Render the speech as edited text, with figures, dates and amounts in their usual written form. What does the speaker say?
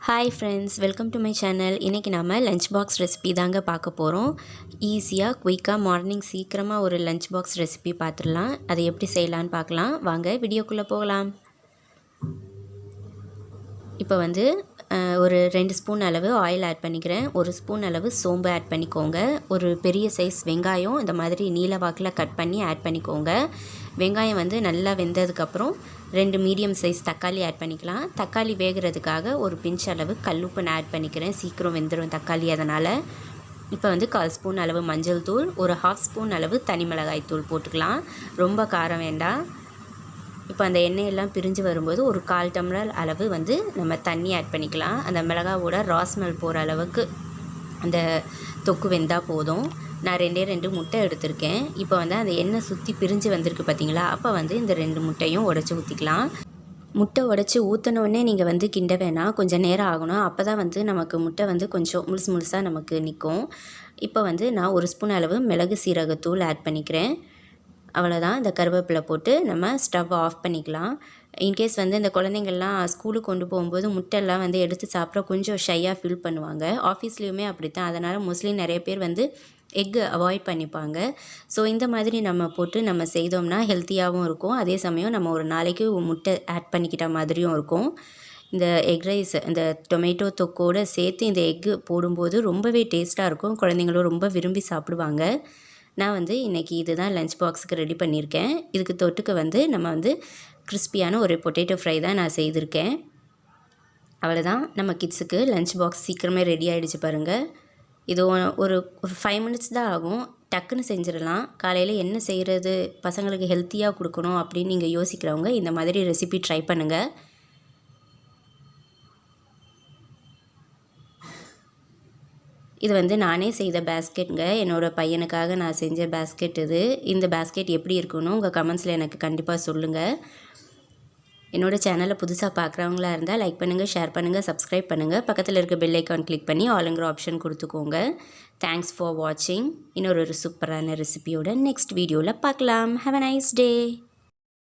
Hi friends, welcome to my channel. இன்றைக்கி நம்ம lunch box recipe தாங்க பார்க்க போகிறோம். ஈஸியாக குயிக்காக மார்னிங் சீக்கிரமாக ஒரு லஞ்ச் பாக்ஸ் ரெசிபி பார்த்துடலாம். அதை எப்படி செய்யலான்னு பார்க்கலாம். வாங்க வீடியோக்குள்ளே போகலாம். இப்போ ஒரு 2 ஸ்பூன் அளவு ஆயில் ஆட் பண்ணிக்கிறேன். 1 ஸ்பூன் அளவு சோம்பு ஆட் பண்ணிக்கோங்க. ஒரு பெரிய சைஸ் வெங்காயம் இந்த மாதிரி நீல வாக்கில் கட் பண்ணி ஆட் பண்ணிக்கோங்க. வெங்காயம் நல்லா வெந்ததுக்கப்புறம் 2 மீடியம் சைஸ் தக்காளி ஆட் பண்ணிக்கலாம். தக்காளி வேகிறதுக்காக ஒரு பிஞ்ச் அளவு கல்லுப்பு நான் ஆட் பண்ணிக்கிறேன். சீக்கிரம் வெந்துடும் தக்காளி, அதனால். இப்போ 1/4 ஸ்பூன் அளவு மஞ்சள் தூள், ஒரு 1/2 ஸ்பூன் அளவு தனி மிளகாய் தூள் போட்டுக்கலாம். ரொம்ப காரம் வேண்டாம். இப்போ அந்த எண்ணெயெல்லாம் பிரிஞ்சு வரும்போது ஒரு 1/4 டம்ளர் அளவு நம்ம தண்ணி ஆட் பண்ணிக்கலாம். அந்த மிளகாவோட ராஸ்மெல் போகிற அளவுக்கு அந்த தொக்கு வெந்தால் போதும். நான் 2 முட்டை எடுத்திருக்கேன். இப்போ அந்த எண்ணெய் சுற்றி பிரிஞ்சு வந்திருக்கு பார்த்தீங்களா, அப்போ இந்த 2 முட்டையும் உடச்சி ஊற்றிக்கலாம். முட்டை உடச்சி ஊற்றினோடனே நீங்கள் கிண்ட வேணாம், கொஞ்சம் நேரம் ஆகணும். அப்போ தான் நமக்கு முட்டை கொஞ்சம் முழுசாக நமக்கு நிற்கும். இப்போ நான் 1 ஸ்பூன் அளவு மிளகு சீரகத்தூள் ஆட் பண்ணிக்கிறேன். அவ்வளோதான். இந்த கருவேப்பிலை போட்டு நம்ம ஸ்டவ் ஆஃப் பண்ணிக்கலாம். இன்கேஸ் இந்த குழந்தைங்கள்லாம் ஸ்கூலுக்கு கொண்டு போகும்போது முட்டையெல்லாம் எடுத்து சாப்பிட கொஞ்சம் ஷையாக ஃபீல் பண்ணுவாங்க. ஆஃபீஸ்லேயுமே அப்படி தான். அதனால் மோஸ்ட்லி நிறைய பேர் எக்கு அவாய்ட் பண்ணிப்பாங்க. ஸோ இந்த மாதிரி நம்ம போட்டு நம்ம செய்தோம்னா ஹெல்த்தியாகவும் இருக்கும். அதே சமயம் நம்ம ஒரு நாளைக்கு முட்டை ஆட் பண்ணிக்கிட்ட மாதிரியும் இருக்கும். இந்த எக் ரைஸ் இந்த டொமேட்டோ தொக்கோடு சேர்த்து இந்த எக்கு போடும்போது ரொம்பவே டேஸ்ட்டாக இருக்கும். குழந்தைங்களும் ரொம்ப விரும்பி சாப்பிடுவாங்க. நான் இன்றைக்கி இதுதான் லஞ்ச் பாக்ஸுக்கு ரெடி பண்ணியிருக்கேன். இதுக்கு தொட்டுக்க நம்ம கிறிஸ்பியான ஒரு பொட்டேட்டோ ஃப்ரை தான் நான் செய்திருக்கேன். அவ்வளோதான். நம்ம கிட்ஸுக்கு லஞ்ச் பாக்ஸ் சீக்கிரமே ரெடி ஆகிடுச்சு பாருங்கள். இது ஒரு 5 மினிட்ஸ் தான் ஆகும். டக்குன்னு செஞ்சிடலாம். காலையில் என்ன செய்கிறது, பசங்களுக்கு ஹெல்த்தியாக கொடுக்கணும் அப்படின்னு நீங்கள் யோசிக்கிறவங்க இந்த மாதிரி ரெசிபி ட்ரை பண்ணுங்கள். இது நானே செய்த பேஸ்கெட்டுங்க. என்னோடய பையனுக்காக நான் செஞ்ச பேஸ்கெட் இது. இந்த பேஸ்கெட் எப்படி இருக்குன்னு உங்கள் கமெண்ட்ஸில் எனக்கு கண்டிப்பாக சொல்லுங்கள். என்னோடய சேனலை புதுசாக பார்க்குறவங்களா இருந்தால் லைக் பண்ணுங்கள், ஷேர் பண்ணுங்கள், சப்ஸ்கிரைப் பண்ணுங்கள். பக்கத்தில் இருக்க பெல் ஐக்கான் கிளிக் பண்ணி ஆளுங்கிற ஆப்ஷன் கொடுத்துக்கோங்க. தேங்க்ஸ் ஃபார் வாட்சிங். இன்னொரு சூப்பரான ரெசிபியோட நெக்ஸ்ட் வீடியோவில் பார்க்கலாம். Have a nice day.